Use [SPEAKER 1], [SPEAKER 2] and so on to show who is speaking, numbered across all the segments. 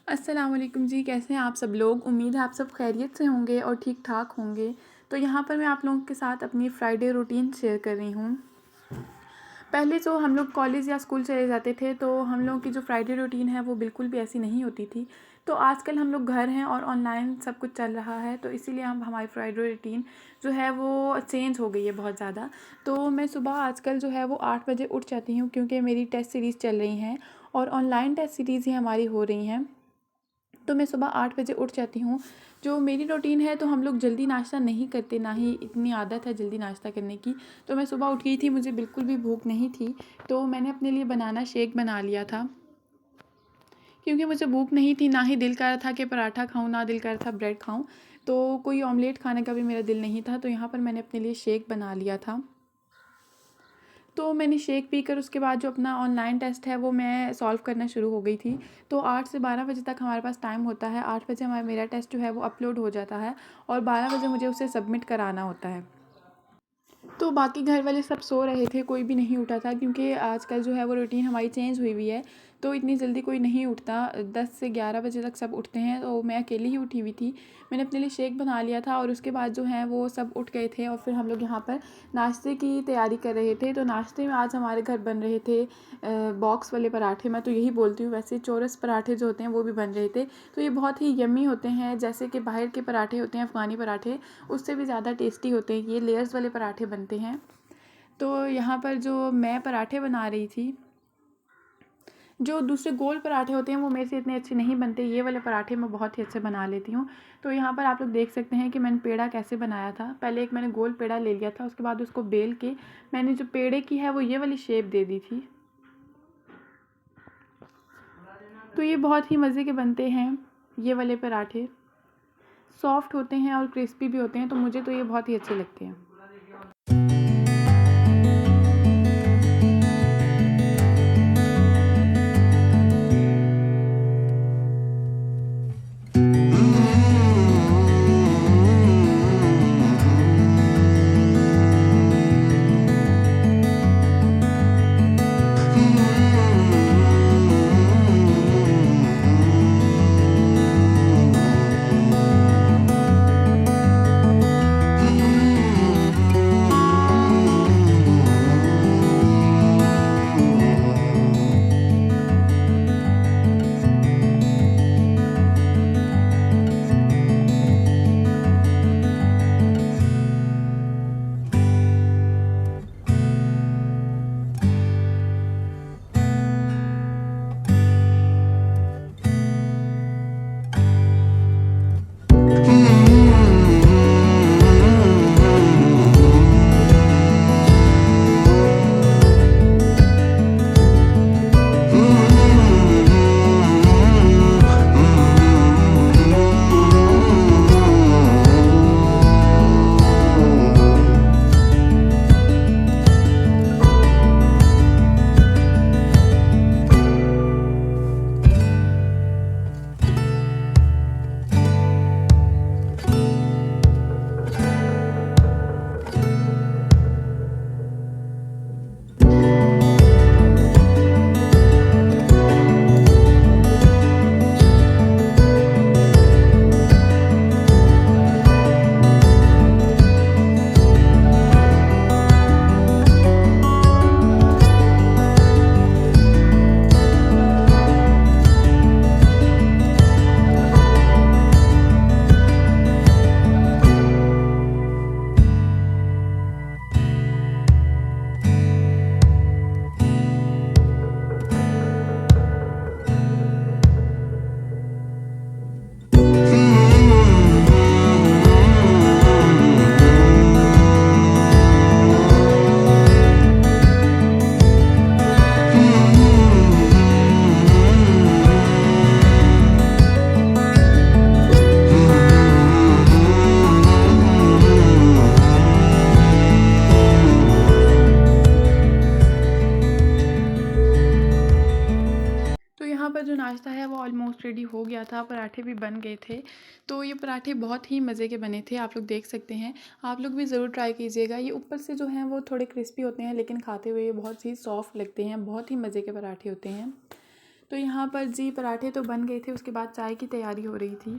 [SPEAKER 1] अस्सलाम वालेकुम जी, कैसे हैं आप सब लोग। उम्मीद है आप सब खैरियत से होंगे और ठीक ठाक होंगे। तो यहाँ पर मैं आप लोगों के साथ अपनी फ्राइडे रूटीन शेयर कर रही हूँ। पहले जो हम लोग कॉलेज या स्कूल चले जाते थे तो हम लोगों की जो फ्राइडे रूटीन है वो बिल्कुल भी ऐसी नहीं होती थी। तो आजकल हम लोग घर हैं और ऑनलाइन सब कुछ चल रहा है, तो इसीलिए हम हमारी फ्राइडे रूटीन जो है वो चेंज हो गई है बहुत ज़्यादा। तो मैं सुबह आजकल जो है वो 8 बजे उठ जाती हूँ, क्योंकि मेरी टेस्ट सीरीज़ चल रही हैं और ऑनलाइन टेस्ट सीरीज़ ही हमारी हो रही हैं। तो मैं सुबह 8 बजे उठ जाती हूँ। जो मेरी रूटीन है, तो हम लोग जल्दी नाश्ता नहीं करते, ना ही इतनी आदत है जल्दी नाश्ता करने की। तो मैं सुबह उठ गई थी, मुझे बिल्कुल भी भूख नहीं थी, तो मैंने अपने लिए बनाना शेक बना लिया था। क्योंकि मुझे भूख नहीं थी, ना ही दिल कर रहा था कि पराठा खाऊँ, ना दिल कर रहा था ब्रेड खाऊँ, तो कोई ऑमलेट खाने का भी मेरा दिल नहीं था। तो यहाँ पर मैंने अपने लिए शेक बना लिया था। तो मैंने शेक पीकर उसके बाद जो अपना ऑनलाइन टेस्ट है वो मैं सॉल्व करना शुरू हो गई थी। तो 8 से 12 बजे तक हमारे पास टाइम होता है। 8 बजे मेरा टेस्ट जो है वो अपलोड हो जाता है और 12 बजे मुझे उसे सबमिट कराना होता है। तो बाकी घर वाले सब सो रहे थे, कोई भी नहीं उठा था, क्योंकि आजकल जो है वो रूटीन हमारी चेंज हुई हुई है। तो इतनी जल्दी कोई नहीं उठता, 10 से 11 बजे तक सब उठते हैं। तो मैं अकेली ही उठी हुई थी। मैंने अपने लिए शेक बना लिया था और उसके बाद जो है वो सब उठ गए थे और फिर हम लोग यहाँ पर नाश्ते की तैयारी कर रहे थे। तो नाश्ते में आज हमारे घर बन रहे थे बॉक्स वाले पराठे। मैं तो यही बोलती हूँ, वैसे चौरस पराठे जो होते हैं वो भी बन रहे थे। तो ये बहुत ही यम्मी होते हैं, जैसे कि बाहर के पराठे होते हैं अफ़गानी पराठे, उससे भी ज़्यादा टेस्टी होते हैं। ये लेयर्स वाले पराठे बनते हैं। तो यहाँ पर जो मैं पराठे बना रही थी, जो दूसरे गोल पराठे होते हैं वो मेरे से इतने अच्छे नहीं बनते, ये वाले पराठे मैं बहुत ही अच्छे बना लेती हूँ। तो यहाँ पर आप लोग देख सकते हैं कि मैंने पेड़ा कैसे बनाया था। पहले एक मैंने गोल पेड़ा ले लिया था, उसके बाद उसको बेल के मैंने जो पेड़े की है वो ये वाली शेप दे दी थी। तो ये बहुत ही मज़े के बनते हैं। ये वाले पराठे सॉफ्ट होते हैं और क्रिस्पी भी होते हैं, तो मुझे तो ये बहुत ही अच्छे लगते हैं। ऑलमोस्ट रेडी हो गया था, पराठे भी बन गए थे। तो ये पराठे बहुत ही मज़े के बने थे, आप लोग देख सकते हैं। आप लोग भी ज़रूर ट्राई कीजिएगा। ये ऊपर से जो हैं वो थोड़े क्रिस्पी होते हैं, लेकिन खाते हुए ये बहुत ही सॉफ्ट लगते हैं, बहुत ही मज़े के पराठे होते हैं। तो यहाँ पर जी पराठे तो बन गए थे, उसके बाद चाय की तैयारी हो रही थी।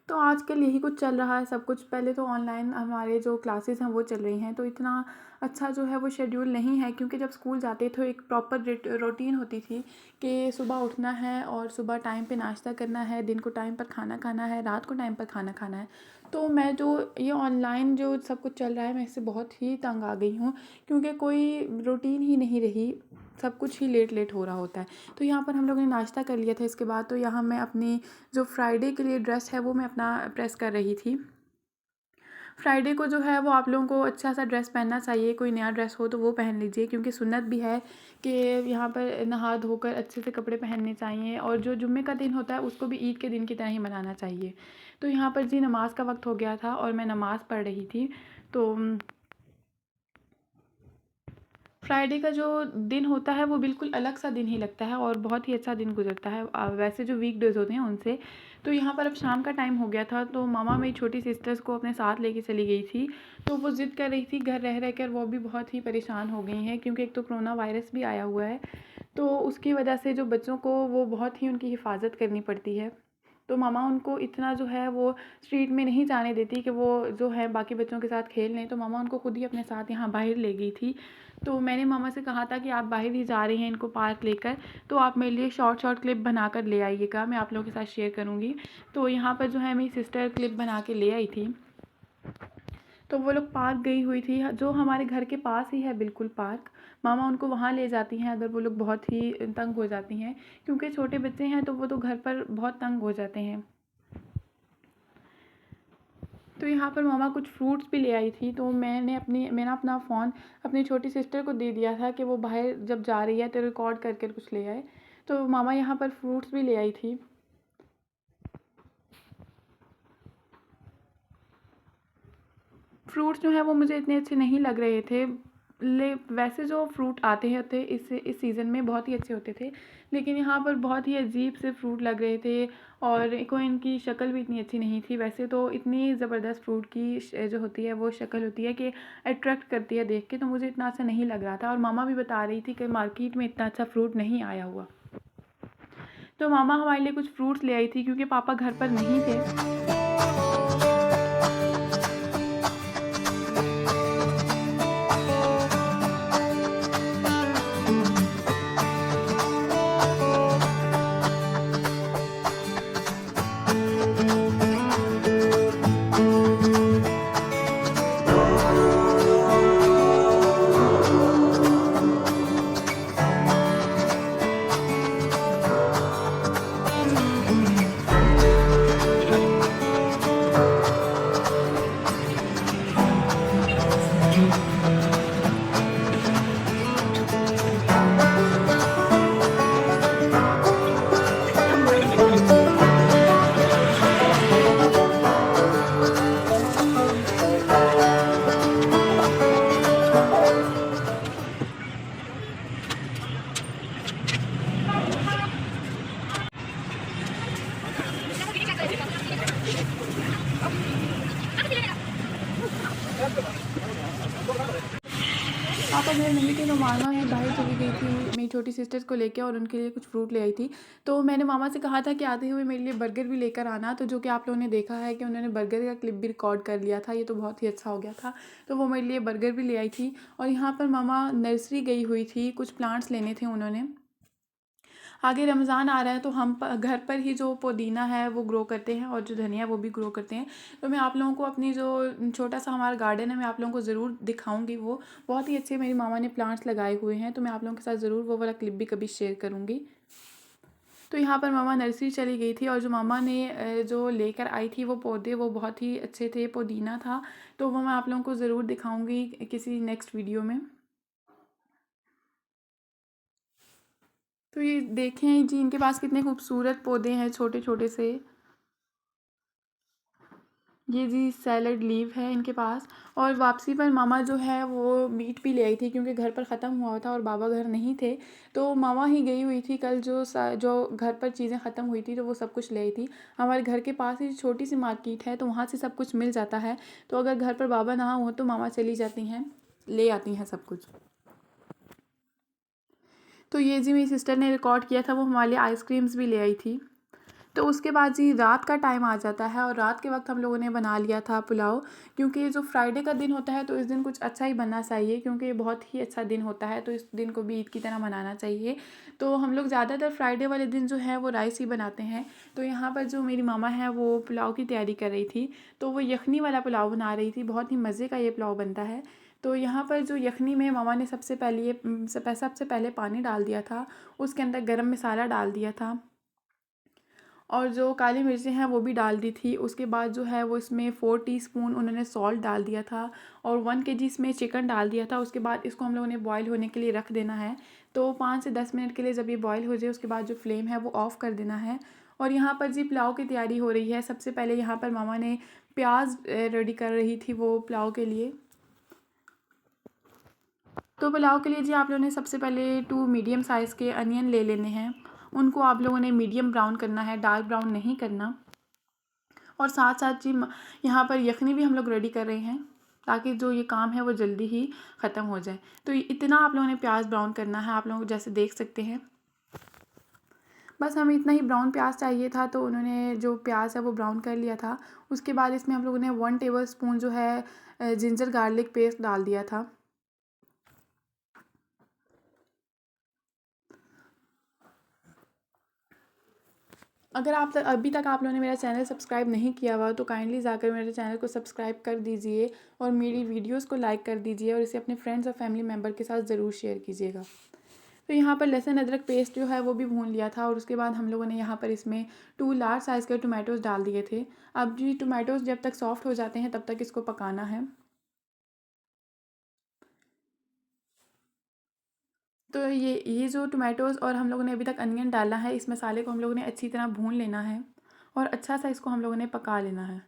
[SPEAKER 1] तो आजकल यही कुछ चल रहा है सब कुछ। पहले तो ऑनलाइन हमारे जो क्लासेस हैं वो चल रही हैं, तो इतना अच्छा जो है वो शेड्यूल नहीं है, क्योंकि जब स्कूल जाते तो एक प्रॉपर रूटीन होती थी कि सुबह उठना है और सुबह टाइम पे नाश्ता करना है, दिन को टाइम पर खाना खाना है, रात को टाइम पर खाना खाना है। तो मैं जो ये ऑनलाइन जो सब कुछ चल रहा है, मैं इससे बहुत ही तंग आ गई हूँ, क्योंकि कोई रूटीन ही नहीं रही, सब कुछ ही लेट लेट हो रहा होता है। तो यहाँ पर हम लोगों ने नाश्ता कर लिया था। इसके बाद तो यहाँ मैं अपनी जो फ्राइडे के लिए ड्रेस है वो मैं अपना प्रेस कर रही थी। फ्राइडे को जो है वो आप लोगों को अच्छा सा ड्रेस पहनना चाहिए, कोई नया ड्रेस हो तो वो पहन लीजिए, क्योंकि सुन्नत भी है कि यहाँ पर नहा धोकर अच्छे से कपड़े पहनने चाहिए, और जो जुम्मे का दिन होता है उसको भी ईद के दिन की तरह ही मनाना चाहिए। तो यहाँ पर जी नमाज़ का वक्त हो गया था और मैं नमाज़ पढ़ रही थी। तो फ्राइडे का जो दिन होता है वो बिल्कुल अलग सा दिन ही लगता है और बहुत ही अच्छा दिन गुजरता है वैसे जो वीकडेज़ होते हैं उनसे। तो यहाँ पर अब शाम का टाइम हो गया था, तो मामा मेरी छोटी सिस्टर्स को अपने साथ लेके चली गई थी। तो वो ज़िद कर रही थी, घर रह रह कर वो भी बहुत ही परेशान हो गई हैं, क्योंकि एक तो कोरोना वायरस भी आया हुआ है। तो उसकी वजह से जो बच्चों को वो बहुत ही उनकी हिफाजत करनी पड़ती है। तो मामा उनको इतना जो है वो स्ट्रीट में नहीं जाने देती कि वो जो है बाकी बच्चों के साथ खेल लें, तो मामा उनको खुद ही अपने साथ यहाँ बाहर ले गई थी। तो मैंने मामा से कहा था कि आप बाहर ही जा रही हैं इनको पार्क लेकर, तो आप मेरे लिए शॉर्ट शॉर्ट क्लिप बना कर ले आइएगा, मैं आप लोगों के साथ शेयर करूँगी। तो यहाँ पर जो है मेरी सिस्टर क्लिप बना के ले आई थी। तो वो लोग पार्क गई हुई थी, जो हमारे घर के पास ही है बिल्कुल पार्क। मामा उनको वहाँ ले जाती हैं अगर वो लोग बहुत ही तंग हो जाती हैं, क्योंकि छोटे बच्चे हैं तो वो तो घर पर बहुत तंग हो जाते हैं। तो यहाँ पर मामा कुछ फ्रूट्स भी ले आई थी, तो मैंने अपना फ़ोन अपनी छोटी सिस्टर को दे दिया था कि वो बाहर जब जा रही है तो रिकॉर्ड करके कुछ ले आए। तो मामा यहाँ पर फ्रूट्स भी ले आई थी। फ्रूट्स जो हैं वो मुझे इतने अच्छे नहीं लग रहे थे। वैसे जो फ्रूट आते हैं थे इस सीज़न में बहुत ही अच्छे होते थे, लेकिन यहाँ पर बहुत ही अजीब से फ्रूट लग रहे थे, और कोई इनकी शक्ल भी इतनी अच्छी नहीं थी। वैसे तो इतनी ज़बरदस्त फ्रूट की जो होती है वो शक्ल होती है कि अट्रैक्ट करती है देख के, तो मुझे इतना अच्छा नहीं लग रहा था। और मामा भी बता रही थी कि मार्केट में इतना अच्छा फ्रूट नहीं आया हुआ। तो मामा हमारे लिए कुछ फ्रूट्स ले आई थी, क्योंकि पापा घर पर नहीं थे। पापा घर नहीं थे, तो मामा ही बाहर चली गई थी मेरी छोटी सिस्टर्स को लेके, और उनके लिए कुछ फ्रूट ले आई थी। तो मैंने मामा से कहा था कि आते हुए मेरे लिए बर्गर भी लेकर आना, तो जो कि आप लोगों ने देखा है कि उन्होंने बर्गर का क्लिप भी रिकॉर्ड कर लिया था, ये तो बहुत ही अच्छा हो गया था। तो वो मेरे लिए बर्गर भी ले आई थी। और यहाँ पर मामा नर्सरी गई हुई थी, कुछ प्लांट्स लेने थे उन्होंने। आगे रमज़ान आ रहा है, तो हम घर पर ही जो पुदीना है वो ग्रो करते हैं, और जो धनिया वो भी ग्रो करते हैं। तो मैं आप लोगों को अपनी जो छोटा सा हमारा गार्डन है मैं आप लोगों को ज़रूर दिखाऊंगी। वो बहुत ही अच्छे मेरी मामा ने प्लांट्स लगाए हुए हैं, तो मैं आप लोगों के साथ ज़रूर वो वाला क्लिप भी कभी शेयर करूँगी। तो यहाँ पर मामा नर्सरी चली गई थी, और जो मामा ने जो लेकर आई थी वो पौधे वो बहुत ही अच्छे थे, पुदीना था। तो वो मैं आप लोगों को ज़रूर दिखाऊंगी किसी नेक्स्ट वीडियो में। तो ये देखें जी, इनके पास कितने खूबसूरत पौधे हैं छोटे छोटे से। ये जी सैलड लीव है इनके पास। और वापसी पर मामा जो है वो मीट भी ले आई थी, क्योंकि घर पर ख़त्म हुआ था और बाबा घर नहीं थे। तो मामा ही गई हुई थी कल, जो घर पर चीज़ें ख़त्म हुई थी तो वो सब कुछ ले आई थी। हमारे घर के पास ही छोटी सी मार्केट है, तो वहाँ से सब कुछ मिल जाता है। तो अगर घर पर बाबा ना हो तो मामा चली जाती हैं, ले आती हैं सब कुछ। तो ये जी मेरी सिस्टर ने रिकॉर्ड किया था, वो हमारे लिए आइसक्रीम्स भी ले आई थी। तो उसके बाद जी रात का टाइम आ जाता है, और रात के वक्त हम लोगों ने बना लिया था पुलाव। क्योंकि ये जो फ्राइडे का दिन होता है तो इस दिन कुछ अच्छा ही बनना चाहिए, क्योंकि ये बहुत ही अच्छा दिन होता है, तो इस दिन को भी ईद की तरह मनाना चाहिए। तो हम लोग ज़्यादातर फ्राइडे वाले दिन जो है वो राइस ही बनाते हैं। तो यहाँ पर जो मेरी मामा है वो पुलाव की तैयारी कर रही थी, तो वो यखनी वाला पुलाव बना रही थी। बहुत ही मज़े का ये पुलाव बनता है। तो यहाँ पर जो यखनी में मामा ने सबसे पहले पानी डाल दिया था, उसके अंदर गरम मसाला डाल दिया था, और जो काली मिर्चें हैं वो भी डाल दी थी। उसके बाद जो है वो इसमें 4 टीस्पून उन्होंने सॉल्ट डाल दिया था, और 1 केजी इसमें चिकन डाल दिया था। उसके बाद इसको हम लोगों ने बॉईल होने के लिए रख देना है। तो 5 से 10 मिनट के लिए जब ये बॉईल हो जाए, उसके बाद जो फ्लेम है वो ऑफ़ कर देना है। और यहाँ पर जी पुलाव की तैयारी हो रही है। सबसे पहले यहाँ पर मामा ने प्याज रेडी कर रही थी वो पुलाव के लिए। तो पुलाव के लिए जी आप लोगों ने सबसे पहले 2 मीडियम साइज़ के अनियन ले लेने हैं। उनको आप लोगों ने मीडियम ब्राउन करना है, डार्क ब्राउन नहीं करना। और साथ साथ जी यहाँ पर यखनी भी हम लोग रेडी कर रहे हैं, ताकि जो ये काम है वो जल्दी ही ख़त्म हो जाए। तो इतना आप लोगों ने प्याज ब्राउन करना है, आप लोग जैसे देख सकते हैं। बस हमें इतना ही ब्राउन प्याज चाहिए था, तो उन्होंने जो प्याज है वो ब्राउन कर लिया था। उसके बाद इसमें हम लोगों ने 1 टेबल स्पून जो है जिंजर गार्लिक पेस्ट डाल दिया था। अगर अभी तक आप लोगों ने मेरा चैनल सब्सक्राइब नहीं किया हुआ तो काइंडली जाकर मेरे चैनल को सब्सक्राइब कर दीजिए, और मेरी वीडियोस को लाइक कर दीजिए, और इसे अपने फ्रेंड्स और फैमिली मेम्बर के साथ ज़रूर शेयर कीजिएगा। तो यहाँ पर लहसुन अदरक पेस्ट जो है वो भी भून लिया था, और उसके बाद हम लोगों ने यहाँ पर इसमें 2 लार्ज साइज़ के टोमेटोज़ डाल दिए थे। अब जी टोमेटोज़ जब तक सॉफ्ट हो जाते हैं तब तक इसको पकाना है। तो ये जो टोमेटोज़ और हम लोगों ने अभी तक अनियन डाला है, इस मसाले को हम लोगों ने अच्छी तरह भून लेना है, और अच्छा सा इसको हम लोगों ने पका लेना है।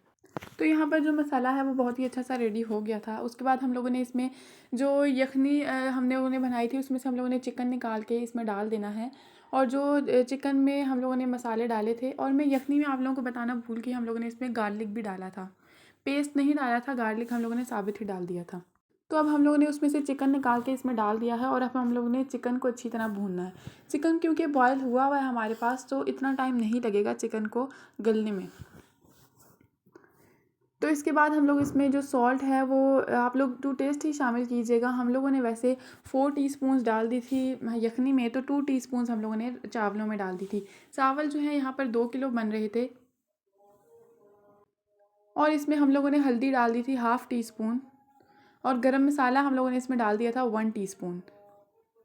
[SPEAKER 1] तो यहाँ पर जो मसाला है वो बहुत ही अच्छा सा रेडी हो गया था। उसके बाद हम लोगों ने इसमें जो यखनी हमने उन्हें बनाई थी, उसमें से हम लोगों ने चिकन निकाल के इसमें डाल देना है। और जो चिकन में हम लोगों ने मसाले डाले थे, और मैं यखनी में आप लोगों को बताना भूल गई, हम लोगों ने इसमें गार्लिक भी डाला था। पेस्ट नहीं डाला था, गार्लिक हम लोगों ने साबित ही डाल दिया था। तो अब हम लोगों ने उसमें से चिकन निकाल के इसमें डाल दिया है, और अब हम लोगों ने चिकन को अच्छी तरह भूनना है। चिकन क्योंकि बॉयल हुआ हुआ है हमारे पास, तो इतना टाइम नहीं लगेगा चिकन को गलने में। तो इसके बाद हम लोग इसमें जो सॉल्ट है वो आप लोग टू टेस्ट ही शामिल कीजिएगा। हम लोगों ने वैसे 4 टीस्पून्स डाल दी थी यखनी में, तो 2 टीस्पून्स हम लोगों ने चावलों में डाल दी थी। चावल जो है यहाँ पर 2 किलो बन रहे थे, और इसमें हम लोगों ने हल्दी डाल दी थी 1/2 टीस्पून, और गरम मसाला हम लोगों ने इसमें डाल दिया था 1 टीस्पून।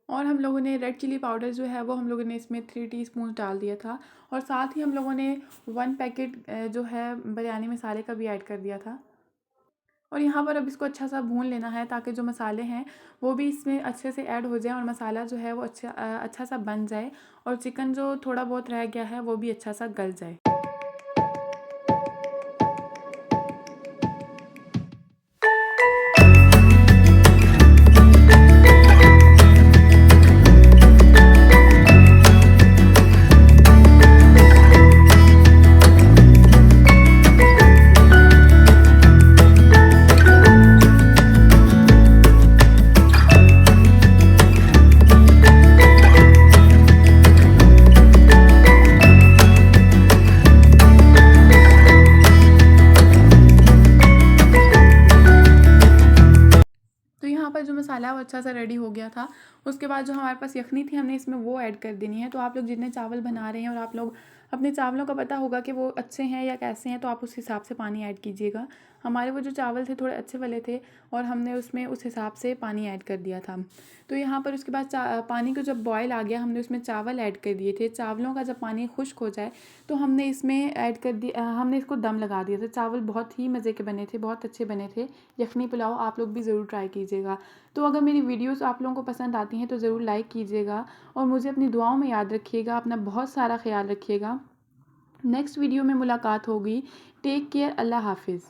[SPEAKER 1] और हम लोगों ने रेड चिली पाउडर जो है वो हम लोगों ने इसमें 3 टीस्पून डाल दिया था, और साथ ही हम लोगों ने 1 पैकेट जो है बिरयानी मसाले का भी ऐड कर दिया था। और यहाँ पर अब इसको अच्छा सा भून लेना है, ताकि जो मसाले हैं वो भी इसमें अच्छे से ऐड हो जाएं, और मसाला जो है वो अच्छा सा बन जाए, और चिकन जो थोड़ा बहुत रह गया है वो भी अच्छा सा गल जाए। तो यहाँ पर जो मसाला है वो अच्छा सा रेडी हो गया था। उसके बाद जो हमारे पास यखनी थी, हमने इसमें वो ऐड कर देनी है। तो आप लोग जितने चावल बना रहे हैं, और आप लोग अपने चावलों का पता होगा कि वो अच्छे हैं या कैसे हैं, तो आप उस हिसाब से पानी ऐड कीजिएगा। हमारे वो जो चावल थे थोड़े अच्छे वाले थे, और हमने उसमें उस हिसाब से पानी ऐड कर दिया था। तो यहाँ पर उसके बाद पानी को जब बॉयल आ गया, हमने उसमें चावल ऐड कर दिए थे। चावलों का जब पानी खुश्क हो जाए तो हमने इसमें ऐड कर दिया, हमने इसको दम लगा दिया था। चावल बहुत ही मज़े के बने थे, बहुत अच्छे बने थे। यखनी पुलाव आप लोग भी ज़रूर ट्राई कीजिएगा। तो अगर मेरी वीडियोस आप लोगों को पसंद आती हैं तो ज़रूर लाइक कीजिएगा, और मुझे अपनी दुआओं में याद रखिएगा। अपना बहुत सारा ख्याल रखिएगा। नेक्स्ट वीडियो में मुलाकात होगी। Take care. अल्लाह हाफिज़।